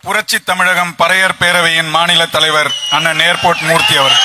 புரட்சி தமிழகம் பறையர் பேரவையின் மாநில தலைவர் அண்ணன் ஏர்போர்ட் மூர்த்தி அவர்.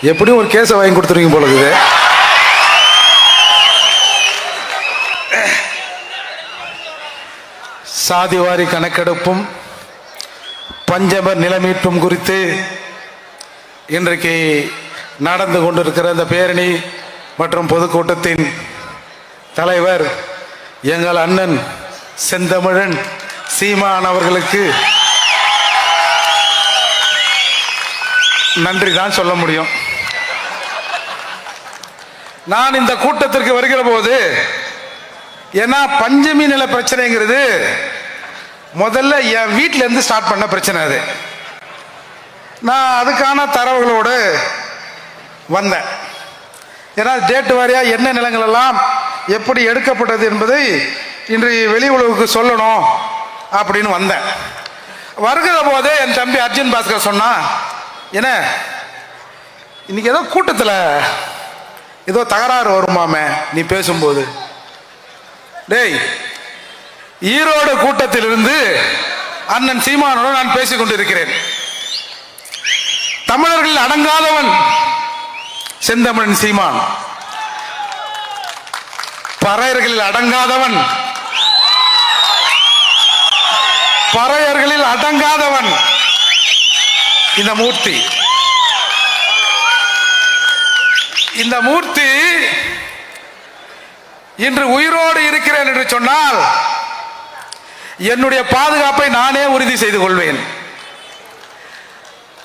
எப்படியும் ஒரு கேஸை வாங்கி கொடுத்துருவீங்க போல இருக்குது. சாதிவாரி கணக்கெடுப்பும் பஞ்சமர் நிலமீட்பும் குறித்து இன்றைக்கு நடந்து கொண்டிருக்கிற இந்த பேரணி மற்றும் பொதுக்கூட்டத்தின் தலைவர் எங்கள் அண்ணன் செந்தமிழன் சீமான் அவர்களுக்கு நன்றி தான் சொல்ல முடியும். நான் இந்த கூட்டத்திற்கு வருகிற போது, ஏன்னா பஞ்சமி நில பிரச்சனைங்கிறது முதல்ல என் வீட்டில இருந்து ஸ்டார்ட் பண்ண பிரச்சனை. அது நான் அதுக்கான தரவுகளோடு வந்தேன். ஏன்னா டேட் வாரியா என்ன நிலங்கள் எல்லாம் எப்படி எடுக்கப்பட்டது என்பதை இன்று வெளி உலகுக்கு சொல்லணும் அப்படின்னு வந்தேன். வருகிற போதே என் தம்பி அர்ஜுன் பாஸ்கர் சொன்னா, என்ன இன்னைக்கு ஏதோ கூட்டத்தில் ஏதோ தகராறு வருமாமே நீ பேசும்போது. டேய், ஈரோடு கூட்டத்தில் இருந்து அண்ணன் சீமானோடு நான் பேசிக் கொண்டிருக்கிறேன். தமிழர்கள் அடங்காதவன் செந்தமிழன் சீமான், பறையர்களில் அடங்காதவன், பறையர்களில் அடங்காதவன் இந்த மூர்த்தி. இந்த மூர்த்தி இன்று உயிரோடு இருக்கிறேன் என்று சொன்னால் என்னுடைய பாதுகாப்பை நானே உறுதி செய்து கொள்வேன்.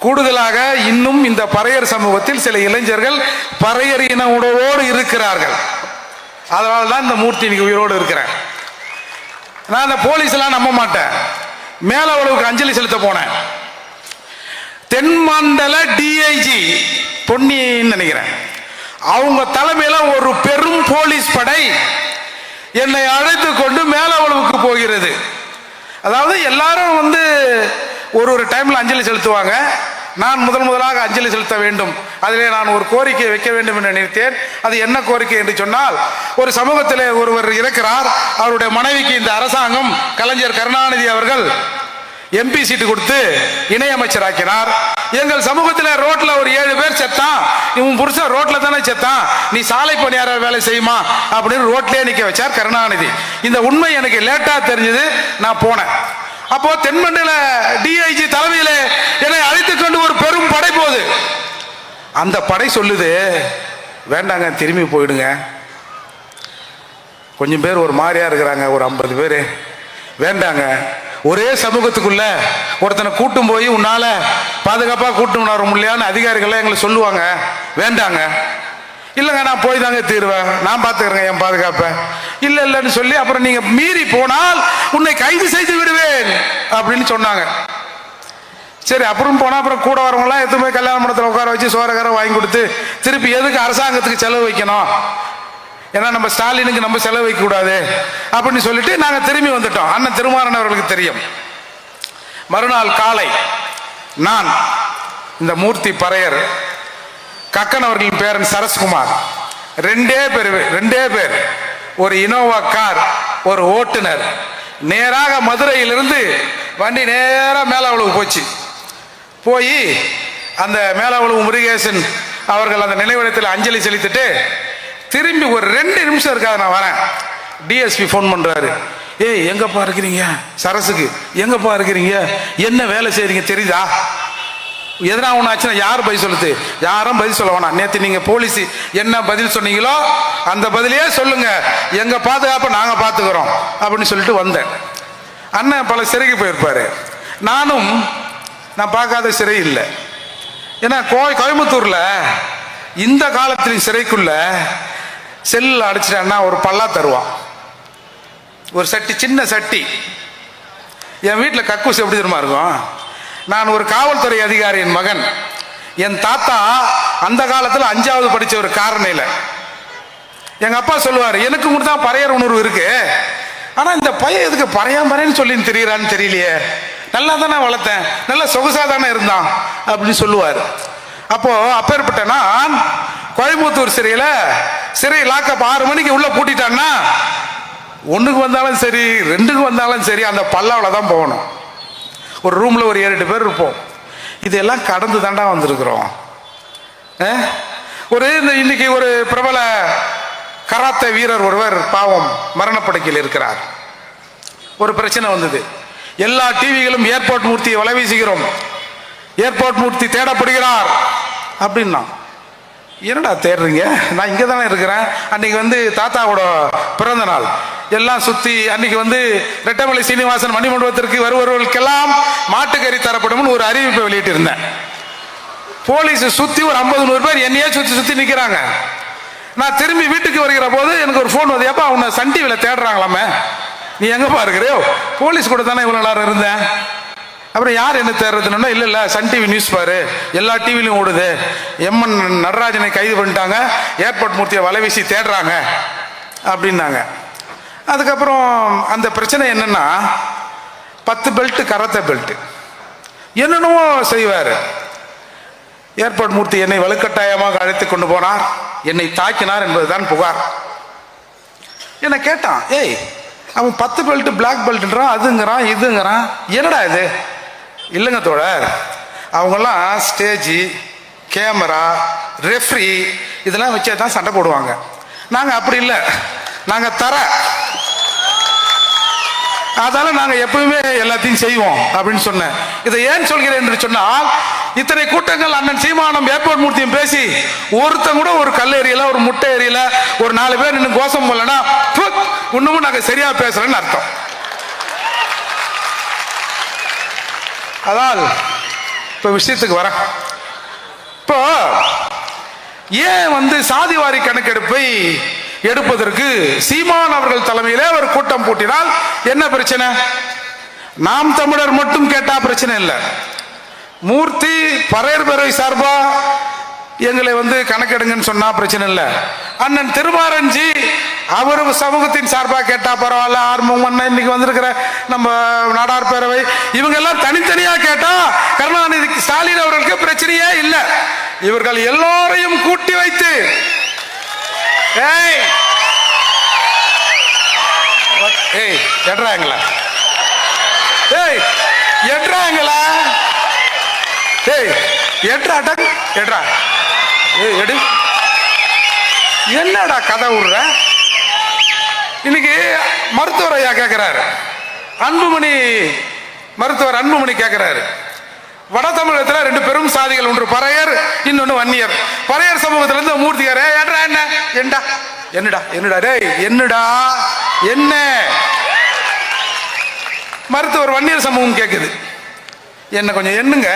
கூடுதலாக இன்னும் இந்த பறையர் சமூகத்தில் சில இளைஞர்கள் பறையர் இன உணவோடு இருக்கிறார்கள். அதனால தான் இந்த மூர்த்தி இன்னைக்கு உயிரோடு இருக்கிறேன். நான் இந்த போலீஸ் எல்லாம் நம்ப மாட்டேன். மேலவளவுக்கு அஞ்சலி செலுத்த போனேன். தென்மண்டல டிஐஜி பொன்னின்னு நினைக்கிறேன், அவங்க தலைமையில ஒரு பெரும் போலீஸ் படை என்னை அழைத்து கொண்டு மேலவளவுக்கு போகிறது. அதாவது எல்லாரும் ஒரு டைம்ல அஞ்சலி செலுத்துவாங்க. நான் முதலாக அஞ்சலி செலுத்த வேண்டும். அதிலே நான் ஒரு கோரிக்கை வைக்க வேண்டும் என்று நினைத்தேன். அது என்ன கோரிக்கை என்று சொன்னால், ஒரு சமூகத்திலே ஒருவர் இருக்கிறார். அவருடைய மனைவிக்கு இந்த அரசாங்கம் கலைஞர் கருணாநிதி அவர்கள் எம்பி சீட்டு கொடுத்து இணையமைச்சர் ஆக்கினார். எங்கள் சமூகத்தில் ரோட்ல ஒரு 7 பேர் செத்தான். இவன் புருஷன் ரோட்ல தானே செத்தான், நீ சாலை பணியாளர் வேலை செய்யுமா அப்படின்னு ரோட்லயே நிக்க வச்சார் கருணாநிதி. இந்த உண்மை எனக்கு லேட்டா தெரிஞ்சது. நான் போனேன். அப்போ தென்மண்டல டிஐஜி தலைமையில என்னை அழைத்துக் கொண்டு ஒரு பெரும் படை போகுது. அந்த படை சொல்லுது, வேண்டாங்க திரும்பி போயிடுங்க. கொஞ்சம் பேர் ஒரு மாதிரியா இருக்கிறாங்க, ஒரு 50 பேர், வேண்டாங்க. ஒரே சமூகத்துக்குள்ள ஒருத்தனை கூட்டும் போய் உன்னால பாதுகாப்பா கூட்டும் வர முடியலையான்னு அதிகாரிகள் எங்களை சொல்லுவாங்க. வேண்டாங்க. இல்லைங்க நான் போய் தாங்க தீருவேன், நான் பார்த்துக்கிறேங்க என் பாதுகாப்பை. இல்லைன்னு சொல்லி அப்புறம் நீங்க மீறி போனால் உன்னை கைது செய்து விடுவேன் அப்படின்னு சொன்னாங்க. சரி, அப்புறம் போனா அப்புறம் கூட வரவங்களாம் எதுவுமே கல்யாண மண்டபத்தில் உட்கார வச்சு சோறகாரம் வாங்கி கொடுத்து திருப்பி எதுக்கு அரசாங்கத்துக்கு செலவு வைக்கணும், ஏன்னா நம்ம ஸ்டாலினுக்கு நம்ம செலவு வைக்க கூடாது அப்படின்னு சொல்லிட்டு நாங்க திரும்பி வந்துட்டோம். அண்ணன் திருமாறன் அவர்களுக்கு தெரியும். மறுநாள் காலை நான் இந்த மூர்த்தி பறையர், கக்கன் அவர்களின் பேரன் சரஸ்குமார், ரெண்டே பேர், ஒரு இனோவா கார், ஒரு ஓட்டுநர், நேராக மதுரையிலிருந்து வண்டி நேராக மேலாவளவு போச்சு. போய் அந்த மேலாவளவு முருகேசன் அவர்கள் அந்த நினைவிடத்தில் அஞ்சலி செலுத்திட்டு திரும்பி ஒரு 2 நிமிஷம் இருக்காது நான் வரேன். டிஎஸ்பி ஃபோன் பண்றாரு. ஏய் எங்கப்பா இருக்கிறீங்க? சரசுக்கு எங்கப்பா இருக்கிறீங்க? என்ன வேலை செய்றீங்க தெரியுதா? எதனா ஒன்று ஆச்சுன்னா யார் பதில் சொல்லுது? யாரும் பதில் சொல்ல வேணாம். நேற்று நீங்க போலீஸ் என்ன பதில் சொன்னீங்களோ அந்த பதிலையே சொல்லுங்க, எங்க பாதுகாப்பை நாங்க பாத்துக்கிறோம் அப்படின்னு சொல்லிட்டு வந்தேன். அண்ணன் பல சிறைக்கு போயிருப்பாரு. நான் பார்க்காத சிறை இல்லை. ஏன்னா கோயம்புத்தூர்ல இந்த காலத்தின் சிறைக்குள்ள செல்ல அடிச்சிட்டான்னா ஒரு பல்லா தருவான், ஒரு சட்டி, சின்ன சட்டி. என் வீட்டில் கக்கூஸ் எப்படி தெரியுமா இருக்கும்? நான் ஒரு காவல்துறை அதிகாரியின் மகன். என் தாத்தா அந்த காலத்தில் 5வது படிச்ச ஒரு காரணையில். எங்க அப்பா சொல்லுவார், எனக்கு மட்டும் தான் பறையர் உணர்வு இருக்கு, ஆனா இந்த பையன் எதுக்கு பறையாம்பறைன்னு சொல்லி தெரியறான்னு தெரியலையே, நல்லா தானே வளர்த்தேன், நல்லா சொகுசா தானே இருந்தான் அப்படின்னு சொல்லுவார். அப்போ அப்பேற்பட்ட நான் கோயம்புத்தூர் சிறை லாக்கப் 6 மணிக்கு உள்ள பூட்டிட்டான்னா 1க்கு வந்தாலும் சரி 2க்கு வந்தாலும் சரி அந்த பல்லாவில் தான் போகணும். ஒரு ரூம்ல ஒரு 7-8 பேர் இருப்போம். இதெல்லாம் கடந்து தாண்டா வந்திருக்கிறோம். இன்னைக்கு ஒரு பிரபல கராத்தே வீரர் ஒருவர் பாவம் மரணப்படுக்கையில் இருக்கிறார். ஒரு பிரச்சனை வந்தது. எல்லா டிவிகளும் ஏர்போர்ட் மூர்த்தியை வலை வீசுகிறோம், ஏர்போர்ட் மூர்த்தி தேடப்படுகிறார் அப்படின்னா. என்னடா தேடுறீங்க, நான் இங்கே தானே இருக்கிறேன். அன்னைக்கு தாத்தாவோட பிறந்த நாள் எல்லாம் சுற்றி அன்னைக்கு ரெட்டமலை சீனிவாசன் மணிமண்டபத்திற்கு வருபவர்களுக்கெல்லாம் மாட்டுக்கறி தரப்படும் ஒரு அறிவிப்பை வெளியிட்டு இருந்தேன். போலீஸ் சுற்றி ஒரு 50-100 பேர் என்னையே சுற்றி நிற்கிறாங்க. நான் திரும்பி வீட்டுக்கு வருகிற போது எனக்கு ஒரு ஃபோன் வந்து, ஏப்பா உன்னை சன் டிவியில் தேடுறாங்களாமே, நீ எங்கப்பா இருக்கிறியோ? போலீஸ் கூட தானே இவ்வளோ நேரம் இருந்தேன். அப்புறம் யார் என்ன தேடுறதுன்னா, இல்லை சன் டிவி நியூஸ் பாரு, எல்லா டிவிலையும் ஓடுது, எம்என் நடராஜனை கைது பண்ணிட்டாங்க, ஏர்போர்ட் மூர்த்தியை வலை வீசி தேடுறாங்க அப்படின்னாங்க. அதுக்கப்புறம் அந்த பிரச்சனை என்னன்னா, 10 பெல்ட் கராத்தே பெல்ட் என்னென்னவோ செய்வார். ஏர்போர்ட் மூர்த்தி என்னை வலுக்கட்டாயமாக அழைத்து கொண்டு போனார், என்னை தாக்கினார் என்பதுதான் புகார். என்ன கேட்டான், ஏய் அவன் 10 பெல்ட் பிளாக் பெல்ட்ன்றான், அதுங்கிறான் இதுங்கிறான், என்னடா இது? இல்லைங்க தோழர், அவங்கெல்லாம் ஸ்டேஜி, கேமரா, ரெஃப்ரி இதெல்லாம் வச்சே தான் சண்டை போடுவாங்க. நாங்கள் அப்படி இல்லை, நாங்கள் அதால நாங்கள் எப்பவுமே எல்லாத்தையும் செய்வோம் அப்படின்னு சொன்னேன். இதை ஏன் சொல்கிறேன் என்று சொன்னால், இத்தனை கூட்டங்கள் அண்ணன் சீமானம் ஏர்போர்ட் மூர்த்தியும் பேசி ஒருத்தன் கூட ஒரு கல் எறியல, ஒரு முட்டை எறியல, ஒரு 4 பேர் இன்னும் கோஷம் போலன்னா இன்னமும் நாங்கள் சரியா பேசுறேன்னு அர்த்தம். அதால் இப்ப விஷயத்துக்கு வர, இப்போ ஏன் சாதிவாரி கணக்கெடுப்பை எடுப்பதற்கு சீமான் அவர்கள் தலைமையிலே ஒரு கூட்டம் போட்டினால் என்ன பிரச்சனை? நாம் தமிழர் மட்டும் கேட்டா பிரச்சனை இல்லை. மூர்த்தி பறையர் பேரவை சார்பா எங்களை கணக்கெடுங்கன்னு சொன்னா பிரச்சனை இல்லை. அண்ணன் திருமாரஞ்சி அவர் சமூகத்தின் சார்பா கேட்டா பரவாயில்ல. ஆர்வம் இன்னைக்கு வந்திருக்கிற நம்ம நாடார் பேரவை இவங்க எல்லாம் தனித்தனியா கேட்டா கருணாநிதி ஸ்டாலின் அவர்களுக்கு பிரச்சனையே இல்லை. இவர்கள் எல்லோரையும் கூட்டி வைத்து எட்றாங்களா எடு என்னடா கதை விடுற? இன்னைக்கு மருத்துவர் ஐயா கேட்கிறாரு, மருத்துவர் அன்புமணி கேட்கிறாரு, வட தமிழகத்தில் 2 பெரும் சாதிகள், ஒன்று பறையர், இன்னொன்று வன்னியர். பறையர் சமூகத்திலிருந்து மூர்த்தியார் என்ன மருத்துவர் வன்னியர் சமூகம் கேட்குது, என்ன கொஞ்சம் எண்ணுங்க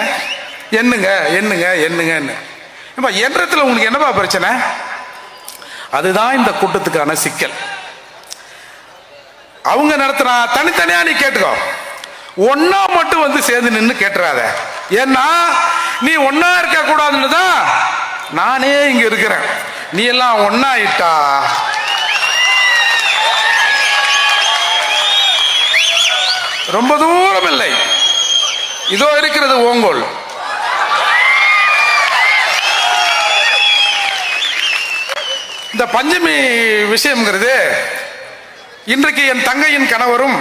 எண்ணத்துல உங்களுக்கு என்னப்பா பிரச்சனை? அதுதான் இந்த கூட்டத்துக்கான சிக்கல். அவங்க நடத்துறா தனித்தனியா நீ கேட்டுக்கோ, ஒன்னா மட்டும் சேர்ந்து நின்று கேட்டுறாத. ஏன்னா நீ ஒன்னா இருக்க கூடாதுன்னு தான் நானே இங்க இருக்கிறேன். நீ எல்லாம் ஒன்னா இட்டா ரொம்ப தூரம் இல்லை, இதோ இருக்கிறது ஓங்கோல். இந்த பஞ்சமி விஷயம்ங்கிறது இன்றைக்கு என் தங்கையின் கணவரும்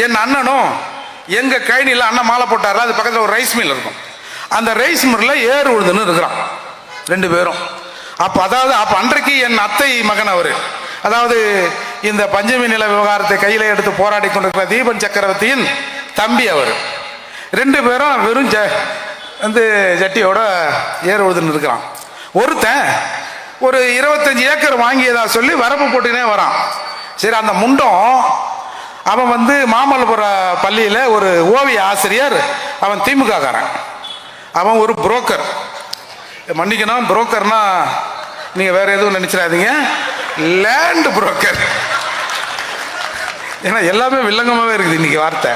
என் அண்ணனும் எங்க கழனியில் அண்ணன் மாலை போட்டாரு, அது பக்கத்தில் ஒரு ரைஸ் மில் இருக்கும். அந்த ரைஸ் மில்ல ஏறு உழுதுன்னு இருக்கிறான் 2 பேரும். அப்ப அன்றைக்கு என் அத்தை மகன் அவரு, அதாவது இந்த பஞ்சமி நில விவகாரத்தை கையில எடுத்து போராடி கொண்டிருக்கிற தீபன் சக்கரவர்த்தியின் தம்பி அவர். 2 பேரும் வெறும் ஜட்டியோட ஏறு உழுதுன்னு இருக்கிறான். ஒருத்தன் ஒரு 25 ஏக்கர் வாங்கியதா சொல்லி வரப்பு போட்டுனே வரான். சரி, அந்த முண்டம் அவன் மாமல்லபுர பள்ளியில ஒரு ஓவிய ஆசிரியர், அவன் திமுக காரன், அவன் ஒரு புரோக்கர். மன்னிக்கணும், புரோக்கர்னா நீங்க வேற எதுவும் நினைச்சிடாதீங்க, லேண்ட் புரோக்கர். ஏன்னா எல்லாமே வில்லங்கமாவே இருக்குது இன்னைக்கு வார்த்தை.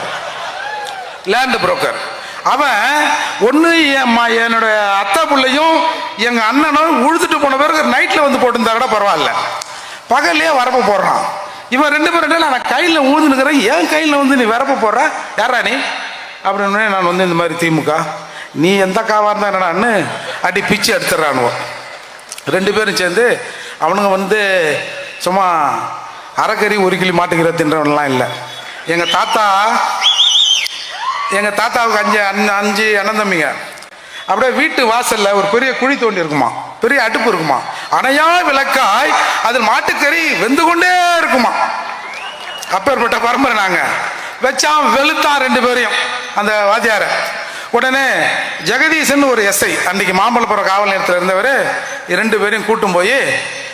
Land broker. அவன் ஒன்று என்னோட அத்தை பிள்ளையும் எங்கள் அண்ணனும் உழுதுட்டு போன பிறகு நைட்டில் வந்து போட்டிருந்தா கூட பரவாயில்ல, பகல்லையே வரப்ப போடுறான். இவன் 2 பேரும் நான் கையில் ஊழ்ந்துனுக்கிறேன், என் கையில் வந்து நீ வரப்ப போடுற, யாரா நீ அப்படின்னு. நான் வந்து இந்த மாதிரி திமுக, நீ எந்த காவாக இருந்தா என்னடான்னு அடி பிச்சு எடுத்துடுறானுவோம். 2 பேரும் சேர்ந்து அவனுங்க வந்து சும்மா அரைக்கறி 1 கிளி மாட்டுக்கிற தின்றவன்லாம் இல்லை. எங்கள் தாத்தாவுக்கு 5 அண்ணன் தம்பிங்க. அப்படியே வீட்டு வாசல்ல ஒரு பெரிய குழி தோண்டி இருக்குமா, பெரிய அடுப்பு இருக்குமா, அணையா விளக்காய் அதில் மாட்டுக்கறி வெந்து கொண்டே இருக்குமா. அப்பேற்பட்ட பரம்பரை நாங்க. வச்சான் வெளுத்தான் 2 பேரையும் அந்த வாத்தியார. உடனே ஜெகதீசன் ஒரு எஸ்ஐ அன்னைக்கு மாம்பழப்புறம் காவல் நிலையத்தில் இருந்தவர் 2 பேரையும் கூட்டும் போய்,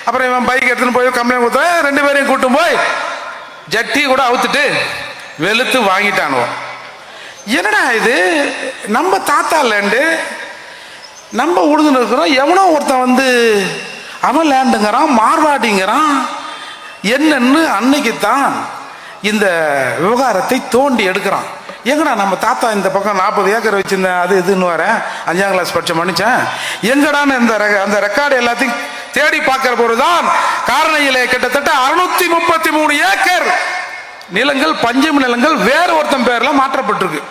அப்புறம் இவன் பைக் எடுத்துன்னு போய் கம்ப்ளைண்ட் கொடுத்த 2 பேரையும் கூட்டும் போய் ஜட்டி கூட அவுத்துட்டு வெளுத்து வாங்கிட்டானுவோம். என்னடா இது, நம்ம தாத்தா லேண்டு நம்ம உழுதுன்னு இருக்கிறோம், எவனோ ஒருத்தன் வந்து அவன் லேண்டுங்கிறான், மார்வாடிங்கிறான். என்னன்னு அன்னைக்குத்தான் இந்த விவகாரத்தை தோண்டி எடுக்கிறான். எங்கடா நம்ம தாத்தா இந்த பக்கம் 40 ஏக்கர் வச்சிருந்தேன், அது இதுன்னு வரேன், 5ஆம் கிளாஸ் படிச்ச மனுஷன், எங்கடான்னு அந்த ரெக்கார்டு எல்லாத்தையும் தேடி பார்க்கிற போதுதான் காரணையிலே கிட்டத்தட்ட 633 ஏக்கர் நிலங்கள், பஞ்சமி நிலங்கள் வேற ஒருத்தன் பேர்ல மாற்றப்பட்டிருக்கு.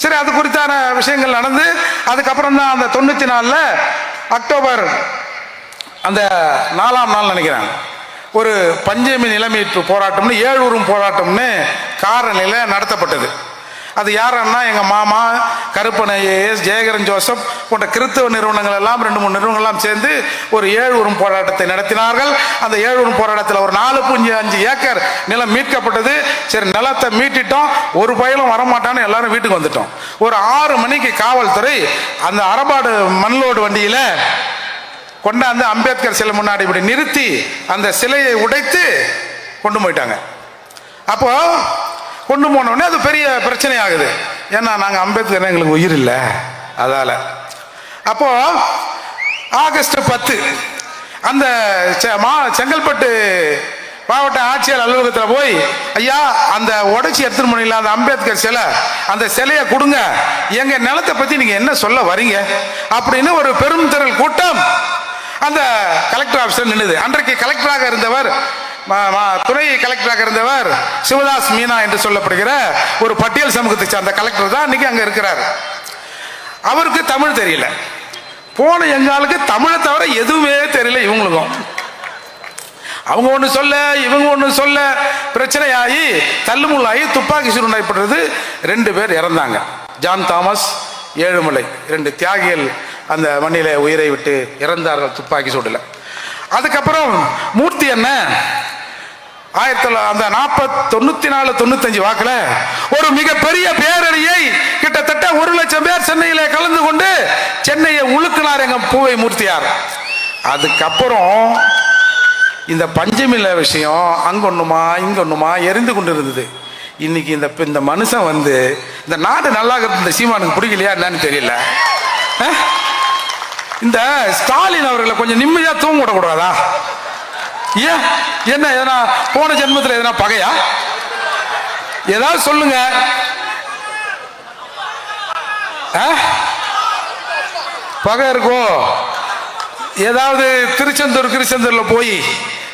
சரி, அது குறித்தான விஷயங்கள் நடந்து அதுக்கப்புறம் தான் அந்த 94 அக்டோபர் அந்த 4ஆம் நாள் நினைக்கிறேன், ஒரு பஞ்சமி நிலமீட்பு போராட்டம்னு 7 ஊரும் போராட்டம்னு காரணியில் நடத்தப்பட்டது. அது யாருன்னா எங்கள் மாமா கருப்பன் ஐஏஎஸ், ஜெயகரன் ஜோசப் போன்ற கிறிஸ்தவ நிறுவனங்கள் எல்லாம் 2-3 நிறுவனங்கள்லாம் சேர்ந்து ஒரு 7 ஊரும் போராட்டத்தை நடத்தினார்கள். அந்த 7 ஊரும் போராட்டத்தில் ஒரு 4.5 ஏக்கர் நிலம் மீட்கப்பட்டது. சரி, நிலத்தை மீட்டிட்டோம், ஒரு பயலும் வரமாட்டான்னு எல்லாரும் வீட்டுக்கு வந்துட்டோம். ஒரு 6 மணிக்கு காவல்துறை அந்த அரபாடு மண்லோடு வண்டியில கொண்டாந்து அம்பேத்கர் சிலை முன்னாடி இப்படி நிறுத்தி அந்த சிலையை உடைத்து கொண்டு போயிட்டாங்க. அப்போ கொண்டு போனோடனே அது பெரிய பிரச்சனை ஆகுது. ஏன்னா நாங்கள் அம்பேத்கர் எங்களுக்கு உயிர் இல்லை, அதால. அப்போ ஆகஸ்ட் 10 அந்த செங்கல்பட்டு மாவட்ட ஆட்சியர் அலுவலகத்தில் போய், ஐயா அந்த உடைச்சி எடுத்துட்டு போனீங்களா அந்த அம்பேத்கர் சிலை, அந்த சிலையை கொடுங்க, எங்க நிலத்தை பத்தி நீங்க என்ன சொல்ல வரீங்க அப்படின்னு ஒரு பெரும் திரள் கூட்டம் அந்த கலெக்டர் ஆபீஸில் நின்னுது. அன்றைக்கு கலெக்டராக இருந்தவர், துணை கலெக்டராக இருந்தவர் சிவதாஸ் மீனா என்று சொல்லப்படுகிற ஒரு பட்டியல் சமூகத்தை சார்ந்த கலெக்டர் தான் இன்னைக்கு அங்க இருக்கிறார். அவருக்கு தமிழ் தெரியல. போன எங்காலுக்கு தமிழை தவிர எதுவுமே தெரியல இவங்களுக்கும். அவங்க ஒன்று சொல்ல, இவங்க ஒன்று சொல்ல, பிரச்சனையாகி தள்ளுமுள்ளாகி துப்பாக்கி சூடு நடைபெற்றது. 2 பேர் இறந்தாங்க. ஜான் தாமஸ், ஏழுமலை, 2 தியாகிகள் அந்த மண்ணில உயிரை விட்டு இறந்தார்கள் துப்பாக்கி சூடுல. அதுக்கப்புறம் மூர்த்தி என்ன 1994-95 வாக்குல ஒரு மிகப்பெரிய பேரணியை கிட்டத்தட்ட 1 லட்சம் பேர் சென்னையில கலந்து கொண்டு சென்னையை உழுக்கினார் எங்க பூவை மூர்த்தியார். அதுக்கப்புறம் இந்த பஞ்சமில்ல விஷயம் அங்க ஒண்ணுமா இங்க ஒண்ணுமா எரிந்து கொண்டு இருந்தது. இன்னைக்கு இந்த மனுஷன் வந்து இந்த நாடு நல்லா இந்த சீமானுக்கு பிடிக்கலையா என்னன்னு தெரியல. இந்த ஸ்டாலின் அவர்களை கொஞ்சம் நிம்மதியா தூங்க விடக்கூடாதா? ஏன் என்ன எதனா போன ஜென்மத்தில் எதனா பகையா? ஏதாவது சொல்லுங்க. பகை இருக்கோ? ஏதாவது திருச்செந்தூர்ல போய்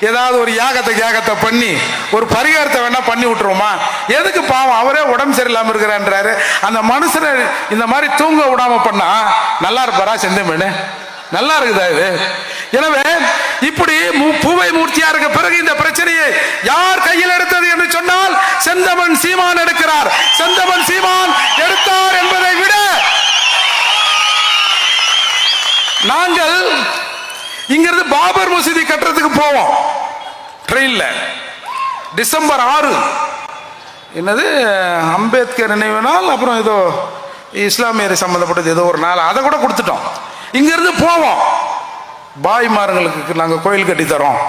ஏதாவது ஒரு யாகத்தை பண்ணி ஒரு பரிகாரத்தை வேணா பண்ணி விட்டுருவோமா? எதுக்கு பாவம், அவரே உடம்பு சரியில்லாம இருக்கிறான்றாரு. அந்த மனுஷனை இந்த மாதிரி தூங்க விடாம பண்ணா நல்லா இருப்பாரா? செந்தமிழ் நல்லா இருக்குதா இது? எனவே இப்படி பூவை மூர்த்தியாருக்கு பிறகு இந்த பிரச்சனையை யார் கையில் எடுத்தது என்று சொன்னால் செந்தமன் சீமான் எடுக்கிறார். செந்தமன் சீமான் எடுத்தார் என்பதை விட நாங்கள் இங்கிருந்து பாபர் மசூதி கட்டுறதுக்கு போவோம் ட்ரெயின்ல. டிசம்பர் 6 என்னது அம்பேத்கர் நினைவு நாள், அப்புறம் ஏதோ இஸ்லாமியர் சம்பந்தப்பட்டது ஏதோ ஒரு நாள், அதை கூட கொடுத்துட்டோம். இங்கிருந்து போவோம். பாய்மார்களுக்கு நாங்கள் கோயில் கட்டி தரோம்.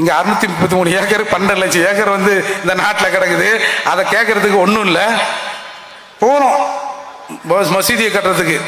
இங்க 633 ஏக்கர் 12 லட்சம் ஏக்கர் வந்து இந்த நாட்டில் கிடக்குது. அதை கேட்கறதுக்கு ஒன்றும் இல்லை. போகிறோம் மசூதியை கட்டுறதுக்கு.